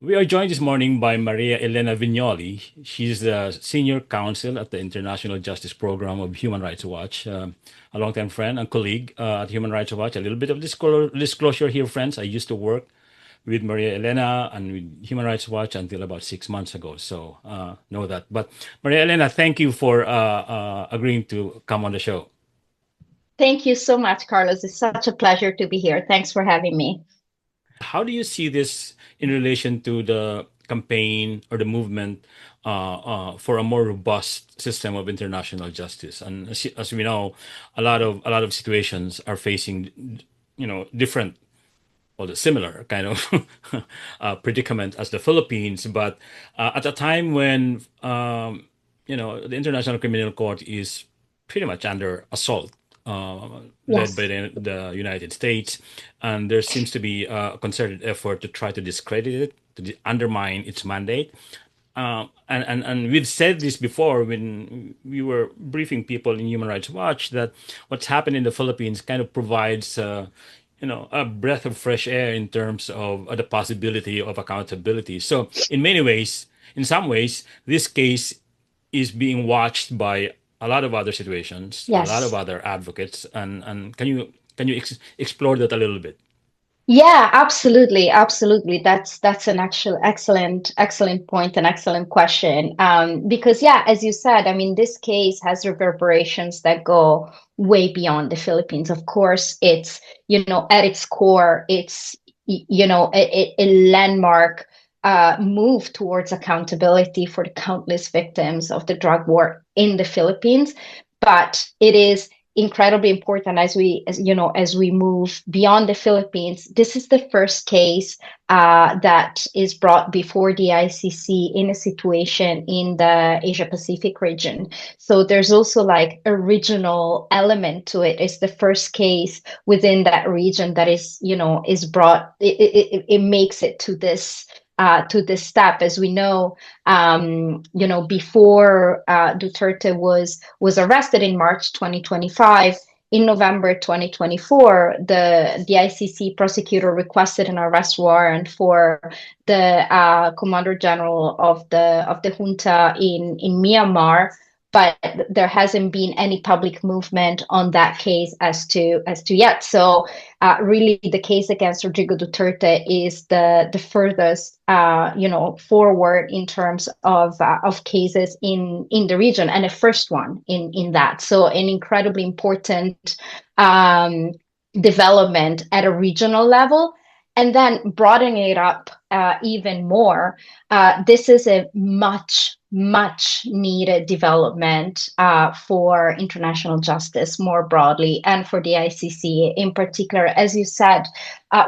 We are joined this morning by Maria Elena Vignoli. She's the senior counsel at the International Justice Program of Human Rights Watch, a longtime friend and colleague at Human Rights Watch. A little bit of disclosure here, friends. I used to work with Maria Elena and with Human Rights Watch until about 6 months ago. So know that. But Maria Elena, thank you for agreeing to come on the show. Thank you so much, Carlos. It's such a pleasure to be here. Thanks for having me. How do you see this in relation to the campaign or the movement for a more robust system of international justice? And as we know, a lot of situations are facing, different or the similar kind of predicament as the Philippines. But at a time when the International Criminal Court is pretty much under assault, led by Yes. the United States, and there seems to be a concerted effort to try to discredit it, to undermine its mandate. And we've said this before when we were briefing people in Human Rights Watch that what's happened in the Philippines kind of provides a breath of fresh air in terms of the possibility of accountability. So in many ways, in some ways, this case is being watched by a lot of other situations, a lot of Yes. other advocates, and can you explore that a little bit? Yeah, absolutely. Absolutely. That's an actual excellent point, an excellent question. Because yeah, as you said, I mean, this case has reverberations that go way beyond the Philippines. Of course, it's, at its core, it's, a landmark move towards accountability for the countless victims of the drug war in the Philippines. But it is incredibly important as we move beyond the Philippines. This is the first case that is brought before the ICC in a situation in the Asia Pacific region. So there's also like a regional element to it. It's the first case within that region that is brought. It makes it to this step. As we know, before Duterte was arrested in March 2025. In November 2024, the ICC prosecutor requested an arrest warrant for the Commander General of the junta in Myanmar, but there hasn't been any public movement on that case as to yet. So really, the case against Rodrigo Duterte is the furthest forward in terms of cases in the region, and a first one in that. So an incredibly important um, development at a regional level. And then broadening it up even more, this is a much needed development for international justice more broadly, and for the ICC in particular. As you said,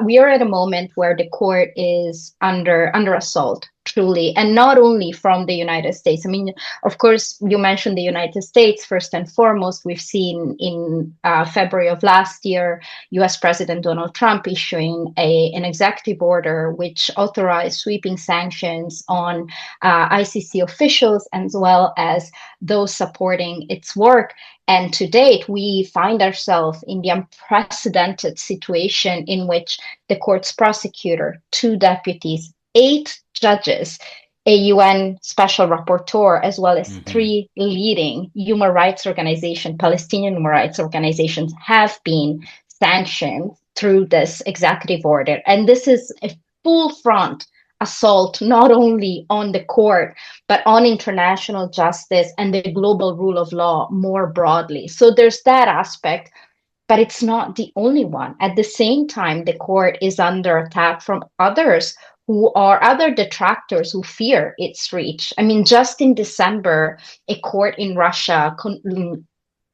we are at a moment where the court is under assault, truly, and not only from the United States. I mean, of course, you mentioned the United States first and foremost. We've seen in February of last year, US President Donald Trump issuing an executive order which authorized sweeping sanctions on ICC officials as well as those supporting its work. And to date, we find ourselves in the unprecedented situation in which the court's prosecutor, two deputies, eight judges, a UN special rapporteur, as well as Hmm. three leading human rights organizations, Palestinian human rights organizations, have been sanctioned through this executive order. And this is a full front assault not only on the court, but on international justice and the global rule of law more broadly. So there's that aspect, but it's not the only one. At the same time, the court is under attack from others who are other detractors who fear its reach. I mean, just in December, a court in Russia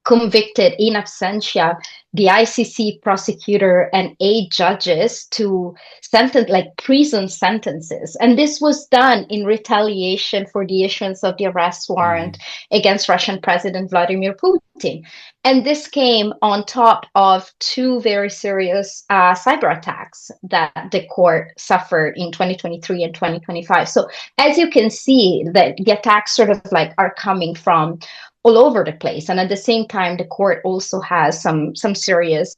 convicted in absentia the ICC prosecutor and eight judges to sentence like prison sentences. And this was done in retaliation for the issuance of the arrest warrant Hmm. against Russian President Vladimir Putin. And this came on top of two very serious cyber attacks that the court suffered in 2023 and 2025. So as you can see, that the attacks sort of like are coming from all over the place. And at the same time, the court also has some serious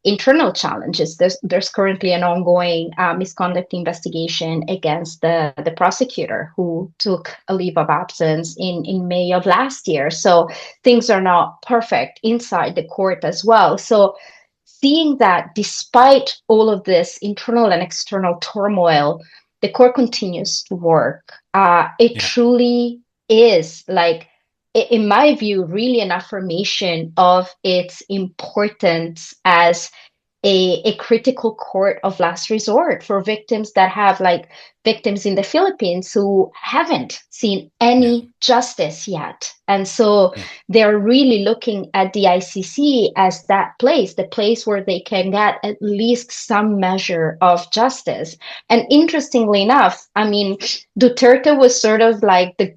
internal challenges. There's currently an ongoing misconduct investigation against the prosecutor who took a leave of absence in May of last year. So things are not perfect inside the court as well. So seeing that despite all of this internal and external turmoil, the court continues to work. It Yeah. truly is, like, in my view, really an affirmation of its importance as a critical court of last resort for victims that have, like, victims in the Philippines who haven't seen Yeah. any justice yet. And so Yeah. they're really looking at the ICC as that place, the place where they can get at least some measure of justice. And interestingly enough, I mean, Duterte was sort of like the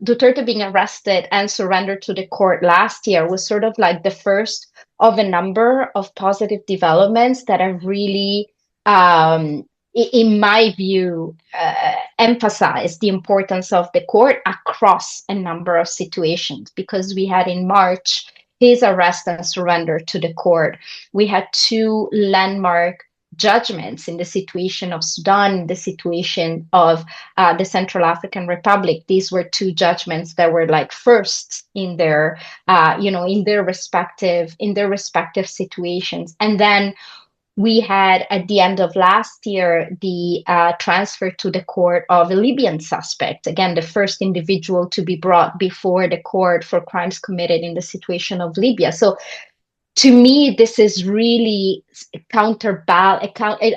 Duterte being arrested and surrendered to the court last year was sort of like the first of a number of positive developments that have really, in my view, emphasized the importance of the court across a number of situations. Because we had in March his arrest and surrender to the court. We had two landmark judgments in the situation of Sudan, the situation of the Central African Republic. These were two judgments that were like firsts in their, in their respective situations. And then we had at the end of last year the transfer to the court of a Libyan suspect, again the first individual to be brought before the court for crimes committed in the situation of Libya. So to me, this is really it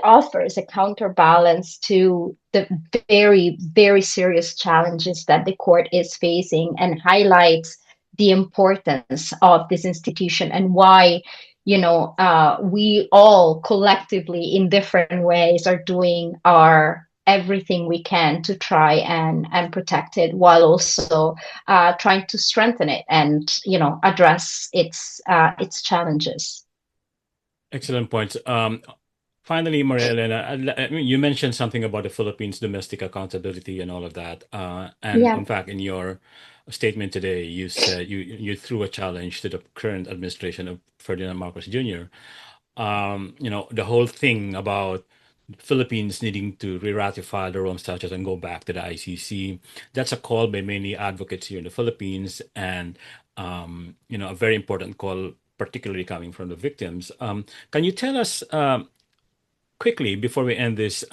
offers a counterbalance to the very, very serious challenges that the court is facing, and highlights the importance of this institution and why, we all collectively in different ways are doing our everything we can to try and protect it, while also trying to strengthen it and address its challenges. Excellent points. Finally, Maria Elena, I mean, you mentioned something about the Philippines' domestic accountability and all of that. And Yeah. in fact, in your statement today, you said you threw a challenge to the current administration of Ferdinand Marcos Jr. The whole thing about Philippines needing to re-ratify the Rome Statute and go back to the ICC. That's a call by many advocates here in the Philippines, and a very important call, particularly coming from the victims. Can you tell us quickly before we end this,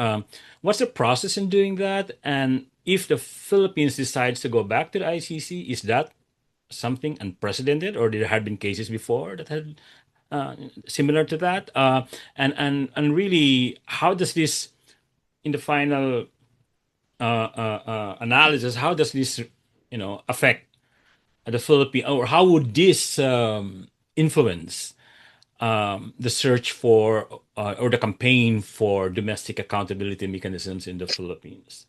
what's the process in doing that? And if the Philippines decides to go back to the ICC, is that something unprecedented, or there had been cases before that had similar to that? And really, how does this, in the final analysis, how does this, affect the Philippine, or how would this influence the search for or the campaign for domestic accountability mechanisms in the Philippines?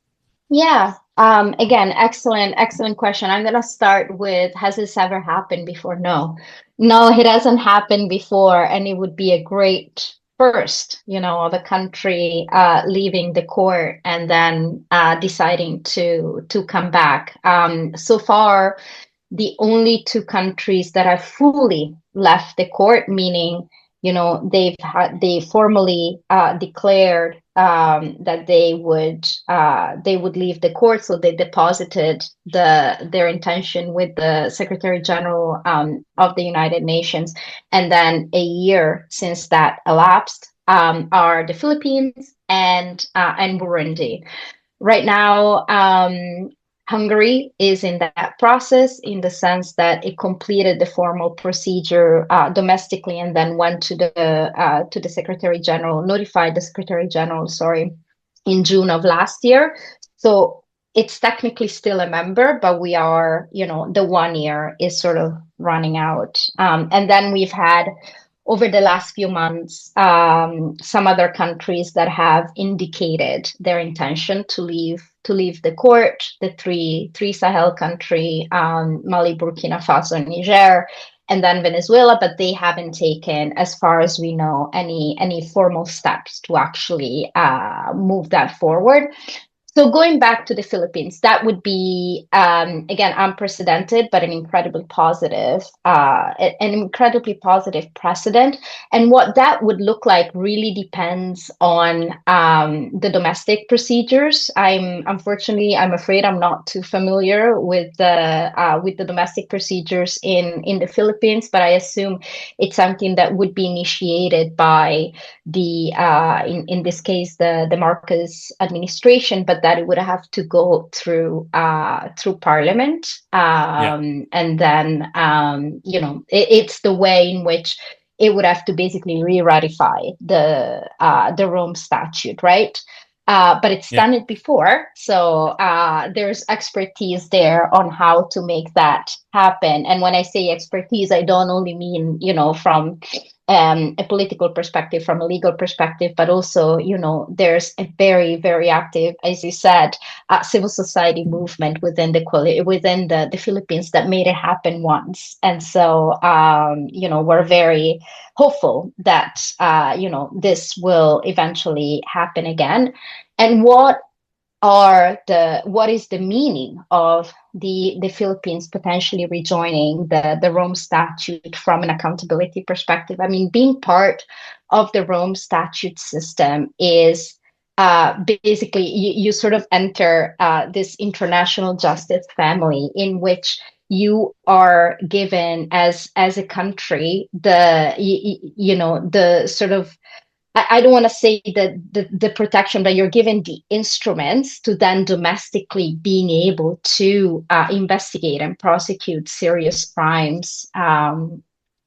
Yeah. Again, excellent question. I'm going to start with, has this ever happened before? No. No, it hasn't happened before. And it would be a great first, of a country leaving the court and then deciding to come back. So far, the only two countries that have fully left the court, meaning, they formally declared that they would leave the court. So they deposited their intention with the Secretary General of the United Nations, and then a year since that elapsed are the Philippines and Burundi. Right now, Hungary is in that process, in the sense that it completed the formal procedure domestically and then went to the Secretary General, notified the Secretary General, sorry, in June of last year. So it's technically still a member, but we are, the 1 year is sort of running out. And then we've had, over the last few months, some other countries that have indicated their intention to leave the court. The three Sahel country, Mali, Burkina Faso, and Niger, and then Venezuela, but they haven't taken, as far as we know, any formal steps to actually move that forward. So going back to the Philippines, that would be again unprecedented, but an incredibly positive precedent. And what that would look like really depends on the domestic procedures. I'm afraid I'm not too familiar with the domestic procedures in the Philippines, but I assume it's something that would be initiated by the in this case the Marcos administration, but that it would have to go through Parliament, Yeah, and then it's the way in which it would have to basically re-ratify the Rome Statute, right? But it's yeah, done it before, so there's expertise there on how to make that happen. And when I say expertise, I don't only mean from a political perspective, from a legal perspective, but also, there's a very, very active, as you said, civil society movement within the Philippines that made it happen once. And so, we're very hopeful that, this will eventually happen again. And what is the meaning of the Philippines potentially rejoining the Rome Statute from an accountability perspective? I mean, being part of the Rome Statute system is basically you sort of enter this international justice family in which you are given as a country the sort of I don't want to say that the protection, but you're given the instruments to then domestically being able to investigate and prosecute serious crimes,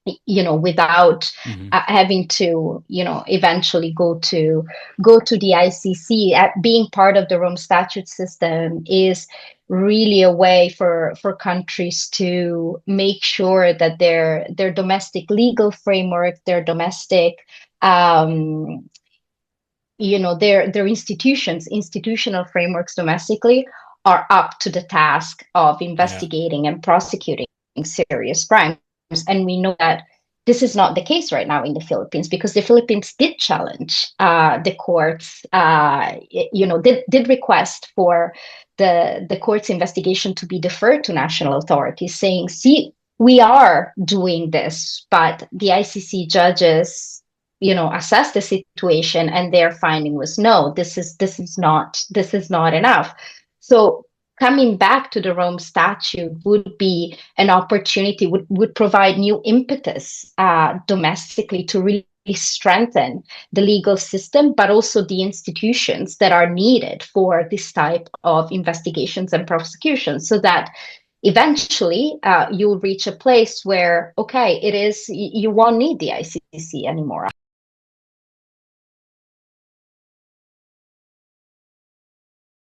without hmm, having to, eventually go to the ICC. Being part of the Rome Statute system is really a way for countries to make sure that their domestic legal framework, their domestic um, their institutional frameworks domestically are up to the task of yeah, investigating and prosecuting serious crimes. And we know that this is not the case right now in the Philippines, because the Philippines did challenge the courts, did request for the court's investigation to be deferred to national authorities, saying, see, we are doing this, but the ICC judges assess the situation, and their finding was, no, this is not enough. So coming back to the Rome Statute would be an opportunity, would provide new impetus domestically to really strengthen the legal system, but also the institutions that are needed for this type of investigations and prosecutions, so that eventually you'll reach a place where, okay, you won't need the ICC anymore.